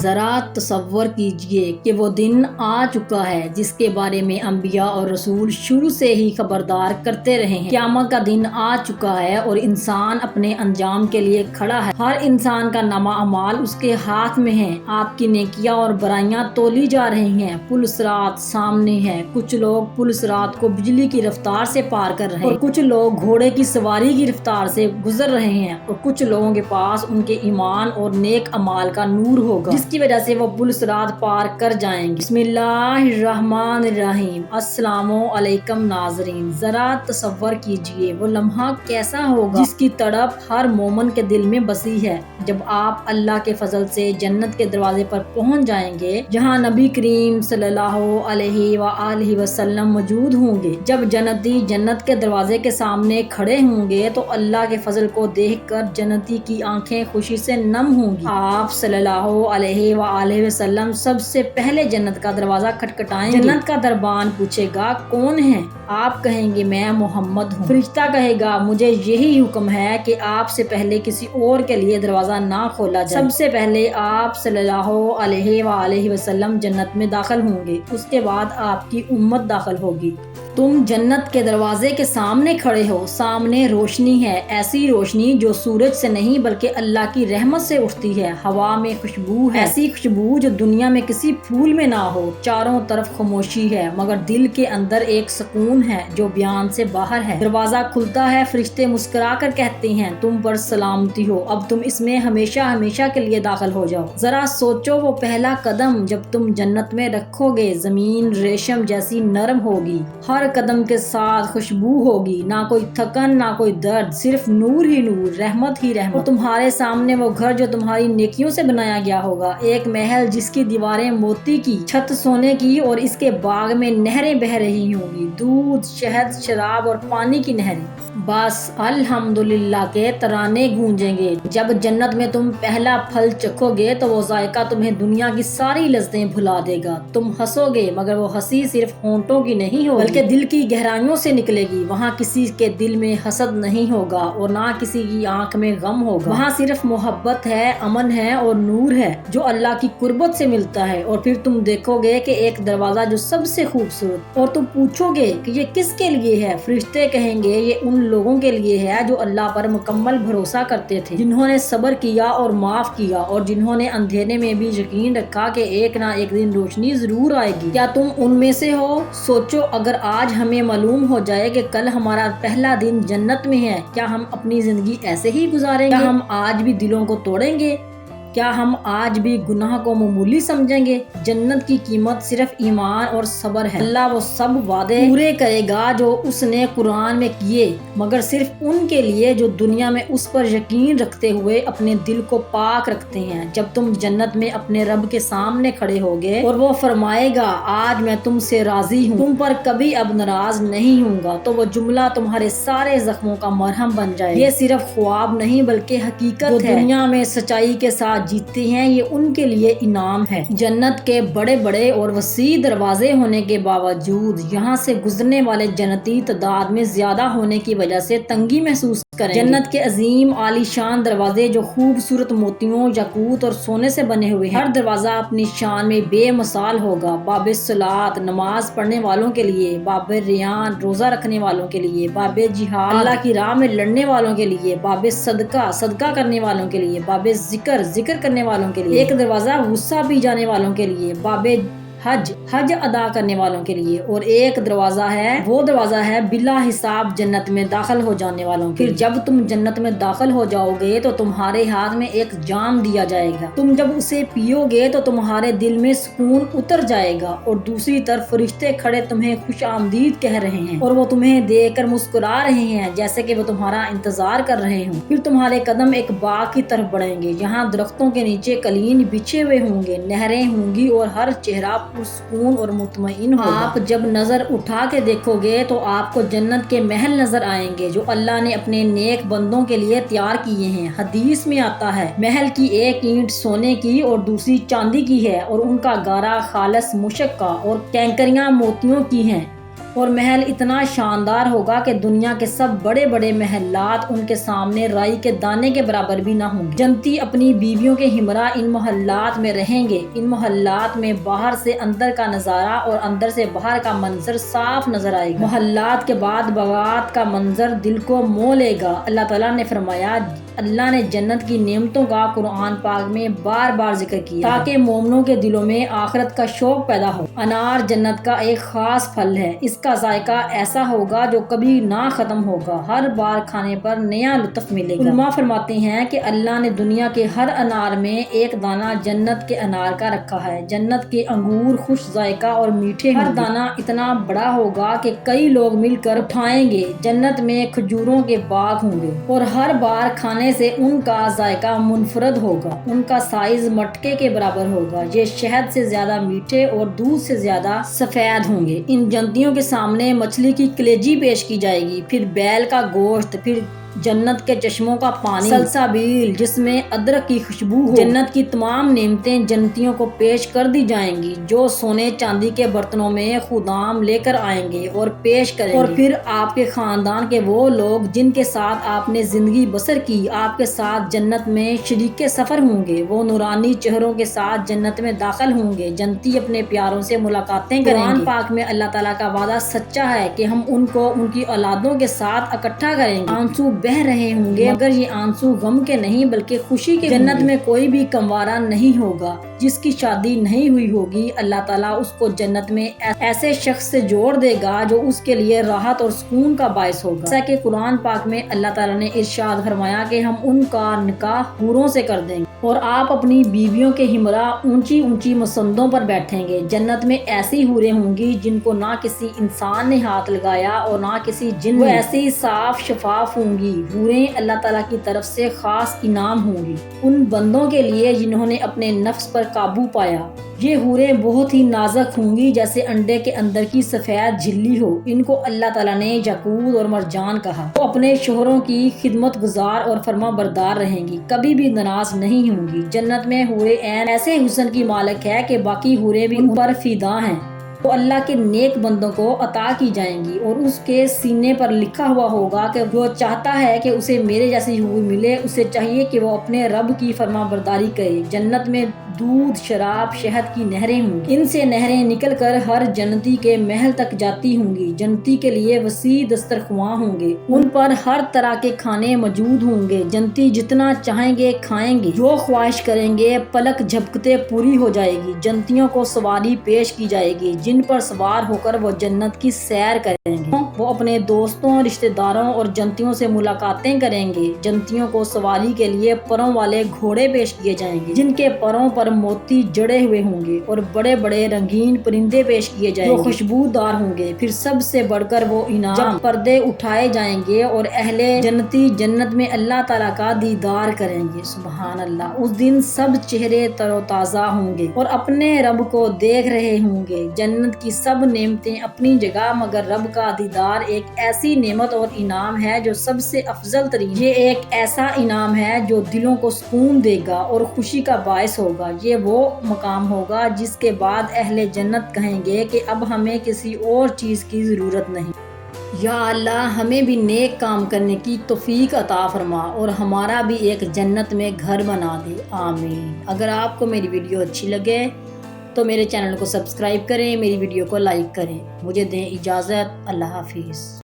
ذرا تصور کیجئے کہ وہ دن آ چکا ہے جس کے بارے میں انبیاء اور رسول شروع سے ہی خبردار کرتے رہے ہیں۔ قیامت کا دن آ چکا ہے اور انسان اپنے انجام کے لیے کھڑا ہے۔ ہر انسان کا نامہ اعمال اس کے ہاتھ میں ہے۔ آپ کی نیکیاں اور برائیاں تولی جا رہی ہیں۔ پل صراط سامنے ہے۔ کچھ لوگ پل صراط کو بجلی کی رفتار سے پار کر رہے ہیں اور کچھ لوگ گھوڑے کی سواری کی رفتار سے گزر رہے ہیں، اور کچھ لوگوں کے پاس ان کے ایمان اور نیک اعمال کا نور ہوگا جس کی وجہ سے وہ پل صراط پار کر جائیں گے۔ بسم اللہ الرحمن الرحیم۔ السلام علیکم ناظرین، ذرا تصور کیجئے وہ لمحہ کیسا ہوگا جس کی تڑپ ہر مومن کے دل میں بسی ہے، جب آپ اللہ کے فضل سے جنت کے دروازے پر پہنچ جائیں گے جہاں نبی کریم صلی اللہ علیہ وآلہ وسلم موجود ہوں گے۔ جب جنتی جنت کے دروازے کے سامنے کھڑے ہوں گے تو اللہ کے فضل کو دیکھ کر جنتی کی آنکھیں خوشی سے نم ہوں گی۔ آپ صلی اللہ علیہ وآلہ وسلم سب سے پہلے جنت کا دروازہ کھٹکھٹائیں گے۔ جنت کا دربان پوچھے گا کون ہے؟ آپ کہیں گے میں محمد ہوں۔ فرشتہ کہے گا مجھے یہی حکم ہے کہ آپ سے پہلے کسی اور کے لیے دروازہ نہ کھولا جائے۔ سب سے پہلے آپ صلی اللہ علیہ وآلہ وسلم جنت میں داخل ہوں گے، اس کے بعد آپ کی امت داخل ہوگی۔ تم جنت کے دروازے کے سامنے کھڑے ہو، سامنے روشنی ہے، ایسی روشنی جو سورج سے نہیں بلکہ اللہ کی رحمت سے اٹھتی ہے۔ ہوا میں خوشبو ہے، ایسی خوشبو جو دنیا میں کسی پھول میں نہ ہو۔ چاروں طرف خاموشی ہے مگر دل کے اندر ایک سکون ہے جو بیان سے باہر ہے۔ دروازہ کھلتا ہے، فرشتے مسکرا کر کہتے ہیں تم پر سلامتی ہو، اب تم اس میں ہمیشہ ہمیشہ کے لیے داخل ہو جاؤ۔ ذرا سوچو وہ پہلا قدم جب تم جنت میں رکھو گے، زمین ریشم جیسی نرم ہوگی، ہر قدم کے ساتھ خوشبو ہوگی، نہ کوئی تھکن نہ کوئی درد، صرف نور ہی نور، رحمت ہی رحمت۔ اور تمہارے سامنے وہ گھر جو تمہاری نیکیوں سے بنایا گیا ہوگا، ایک محل جس کی دیواریں موتی کی، چھت سونے کی اور اس کے باغ میں نہریں بہہ رہی ہوں گی، دودھ، شہد، شراب اور پانی کی نہریں۔ بس الحمدللہ کے ترانے گونجیں گے۔ جب جنت میں تم پہلا پھل چکھو گے تو وہ ذائقہ تمہیں دنیا کی ساری لذتیں بھلا دے گا۔ تم ہنسو گے مگر وہ ہنسی صرف ہونٹوں کی نہیں ہوگی بلکہ دل کی گہرائیوں سے نکلے گی۔ وہاں کسی کے دل میں حسد نہیں ہوگا اور نہ کسی کی آنکھ میں غم ہوگا۔ وہاں صرف محبت ہے، امن ہے اور نور ہے جو اللہ کی قربت سے ملتا ہے۔ اور پھر تم دیکھو گے کہ ایک دروازہ جو سب سے خوبصورت، اور تم پوچھو گے کہ یہ کس کے لیے ہے؟ فرشتے کہیں گے یہ ان لوگوں کے لیے ہے جو اللہ پر مکمل بھروسہ کرتے تھے، جنہوں نے صبر کیا اور معاف کیا، اور جنہوں نے اندھیرے میں بھی یقین رکھا کہ ایک نہ ایک دن روشنی ضرور آئے گی۔ کیا تم ان میں سے ہو؟ سوچو اگر آج ہمیں معلوم ہو جائے کہ کل ہمارا پہلا دن جنت میں ہے، کیا ہم اپنی زندگی ایسے ہی گزاریں گے؟ کیا ہم آج بھی دلوں کو توڑیں گے؟ کیا ہم آج بھی گناہ کو معمولی سمجھیں گے؟ جنت کی قیمت صرف ایمان اور صبر ہے۔ اللہ وہ سب وعدے پورے کرے گا جو اس نے قرآن میں کیے، مگر صرف ان کے لیے جو دنیا میں اس پر یقین رکھتے ہوئے اپنے دل کو پاک رکھتے ہیں۔ جب تم جنت میں اپنے رب کے سامنے کھڑے ہوگے اور وہ فرمائے گا آج میں تم سے راضی ہوں، تم پر کبھی اب ناراض نہیں ہوں گا، تو وہ جملہ تمہارے سارے زخموں کا مرہم بن جائے گا۔ یہ صرف خواب نہیں بلکہ حقیقت ہے۔ دنیا میں سچائی کے ساتھ جیتے ہیں، یہ ان کے لیے انعام ہے۔ جنت کے بڑے بڑے اور وسیع دروازے ہونے کے باوجود یہاں سے گزرنے والے جنتی تعداد میں زیادہ ہونے کی وجہ سے تنگی محسوس کریں گے۔ جنت کے عظیم عالی شان دروازے جو خوبصورت موتیوں، یاقوت اور سونے سے بنے ہوئے ہیں، ہر دروازہ اپنی شان میں بے مثال ہوگا۔ باب صلاۃ نماز پڑھنے والوں کے لیے، باب ریان روزہ رکھنے والوں کے لیے، باب جہاد اللہ کی راہ میں لڑنے والوں کے لیے، باب صدقہ صدقہ کرنے والوں کے لیے، باب ذکر ذکر کرنے والوں کے لیے، ایک دروازہ غصہ پی جانے والوں کے لیے، باب حج ادا کرنے والوں کے لیے، اور ایک دروازہ ہے، وہ دروازہ ہے بلا حساب جنت میں داخل ہو جانے والوں کے لیے۔ پھر جب تم جنت میں داخل ہو جاؤ گے تو تمہارے ہاتھ میں ایک جام دیا جائے گا، تم جب اسے پیو گے تو تمہارے دل میں سکون اتر جائے گا، اور دوسری طرف فرشتے کھڑے تمہیں خوش آمدید کہہ رہے ہیں، اور وہ تمہیں دیکھ کر مسکرا رہے ہیں جیسے کہ وہ تمہارا انتظار کر رہے ہوں۔ پھر تمہارے قدم ایک باغ کی طرف بڑھیں گے جہاں درختوں کے نیچے قلین بچھے ہوئے ہوں گے، نہریں ہوں گی اور ہر چہرہ پرسکون اور مطمئن ہوگا۔ آپ جب نظر اٹھا کے دیکھو گے تو آپ کو جنت کے محل نظر آئیں گے جو اللہ نے اپنے نیک بندوں کے لیے تیار کیے ہیں۔ حدیث میں آتا ہے محل کی ایک اینٹ سونے کی اور دوسری چاندی کی ہے، اور ان کا گارا خالص مشک کا اور کینکریاں موتیوں کی ہیں۔ اور محل اتنا شاندار ہوگا کہ دنیا کے سب بڑے بڑے محلات ان کے سامنے رائی کے دانے کے برابر بھی نہ ہوں گے۔ جنتی اپنی بیویوں کے ہمراہ ان محلات میں رہیں گے۔ ان محلات میں باہر سے اندر کا نظارہ اور اندر سے باہر کا منظر صاف نظر آئے گا۔ محلات کے بعد باغات کا منظر دل کو مو لے گا۔ اللہ تعالیٰ نے فرمایا، اللہ نے جنت کی نعمتوں کا قرآن پاک میں بار بار ذکر کیا تاکہ مومنوں کے دلوں میں آخرت کا شوق پیدا ہو۔ انار جنت کا ایک خاص پھل ہے۔ اس کا ذائقہ ایسا ہوگا جو کبھی نہ ختم ہوگا، ہر بار کھانے پر نیا لطف ملے گا۔ علماء فرماتے ہیں کہ اللہ نے دنیا کے ہر انار میں ایک دانہ جنت کے انار کا رکھا ہے۔ جنت کے انگور خوش ذائقہ اور میٹھے ہر دانہ اتنا بڑا ہوگا کہ کئی لوگ مل کر اٹھائیں گے۔ جنت میں کھجوروں کے باغ ہوں گے اور ہر بار کھانے سے ان کا ذائقہ منفرد ہوگا۔ ان کا سائز مٹکے کے برابر ہوگا۔ یہ شہد سے زیادہ میٹھے اور دودھ سے زیادہ سفید ہوں گے۔ ان جنتیوں کے سامنے مچھلی کی کلیجی پیش کی جائے گی، پھر بیل کا گوشت، پھر جنت کے چشموں کا پانی، سلسابیل جس میں ادرک کی خوشبو ہو۔ جنت کی تمام نعمتیں جنتیوں کو پیش کر دی جائیں گی، جو سونے چاندی کے برتنوں میں خدام لے کر آئیں گے اور پیش کریں گے۔ اور پھر آپ کے خاندان کے وہ لوگ جن کے ساتھ آپ نے زندگی بسر کی آپ کے ساتھ جنت میں شریک سفر ہوں گے۔ وہ نورانی چہروں کے ساتھ جنت میں داخل ہوں گے۔ جنتی اپنے پیاروں سے ملاقاتیں کریں گے۔ قرآن پاک میں اللہ تعالیٰ کا وعدہ سچا ہے کہ ہم ان کو ان کی اولادوں کے ساتھ اکٹھا کریں گے۔ آنسو بہ رہے ہوں گے مگر یہ آنسو غم کے نہیں بلکہ خوشی کے۔ جنت میں کوئی بھی کموارہ نہیں ہوگا۔ جس کی شادی نہیں ہوئی ہوگی اللہ تعالیٰ اس کو جنت میں ایسے شخص سے جوڑ دے گا جو اس کے لیے راحت اور سکون کا باعث ہوگا۔ جیسا کہ قرآن پاک میں اللہ تعالیٰ نے ارشاد فرمایا کہ ہم ان کا نکاح حوروں سے کر دیں گے اور آپ اپنی بیویوں کے ہمراہ اونچی اونچی مسندوں پر بیٹھیں گے۔ جنت میں ایسی حوریں ہوں گی جن کو نہ کسی انسان نے ہاتھ لگایا اور نہ کسی جن نے۔ وہ ایسی صاف شفاف ہوں گی۔ حوریں اللہ تعالیٰ کی طرف سے خاص انعام ہوں گی ان بندوں کے لیے جنہوں نے اپنے نفس پر قابو پایا۔ یہ حوریں بہت ہی نازک ہوں گی جیسے انڈے کے اندر کی سفید جھلی ہو۔ ان کو اللہ تعالیٰ نے یاقوت اور مرجان کہا۔ وہ اپنے شوہروں کی خدمت گزار اور فرما بردار رہیں گی، کبھی بھی ناراض نہیں ہوں گی۔ جنت میں حوریں عین ایسے حسن کی مالک ہے کہ باقی حوریں بھی ان پر فدا ہیں۔ وہ اللہ کے نیک بندوں کو عطا کی جائیں گی اور اس کے سینے پر لکھا ہوا ہوگا کہ جو چاہتا ہے کہ اسے میرے جیسی حور ملے، اسے چاہیے کہ وہ اپنے رب کی فرما برداری کرے۔ جنت میں دودھ، شراب، شہد کی نہریں ہوں گی۔ ان سے نہریں نکل کر ہر جنتی کے محل تک جاتی ہوں گی۔ جنتی کے لیے وسیع دسترخواں ہوں گے، ان پر ہر طرح کے کھانے موجود ہوں گے۔ جنتی جتنا چاہیں گے کھائیں گے، جو خواہش کریں گے پلک جھپکتے پوری ہو جائے گی۔ جنتیوں کو سواری پیش کی جائے گی جن پر سوار ہو کر وہ جنت کی سیر کریں گے۔ وہ اپنے دوستوں، رشتہ داروں اور جنتیوں سے ملاقاتیں کریں گے۔ جنتیوں کو سواری کے لیے پروں والے گھوڑے پیش کیے جائیں گے جن کے پروں پر موتی جڑے ہوئے ہوں گے اور بڑے بڑے رنگین پرندے پیش کیے جائیں گے جو خوشبودار ہوں گے۔ پھر سب سے بڑھ کر وہ انعام، جب پردے اٹھائے جائیں گے اور اہل جنتی جنت میں اللہ تعالیٰ کا دیدار کریں گے۔ سبحان اللہ۔ اس دن سب چہرے تر و تازہ ہوں گے اور اپنے رب کو دیکھ رہے ہوں گے۔ جنت کی سب نعمتیں اپنی جگہ مگر رب کا دیدار ایک ایسی نعمت اور انعام ہے جو سب سے افضل ترین۔ یہ ایک ایسا انعام ہے جو دلوں کو سکون دے گا اور خوشی کا باعث ہوگا۔ یہ وہ مقام ہوگا جس کے بعد اہل جنت کہیں گے کہ اب ہمیں کسی اور چیز کی ضرورت نہیں۔ یا اللہ ہمیں بھی نیک کام کرنے کی توفیق عطا فرما اور ہمارا بھی ایک جنت میں گھر بنا دے، آمین۔ اگر آپ کو میری ویڈیو اچھی لگے تو میرے چینل کو سبسکرائب کریں، میری ویڈیو کو لائک کریں۔ مجھے دیں اجازت، اللہ حافظ۔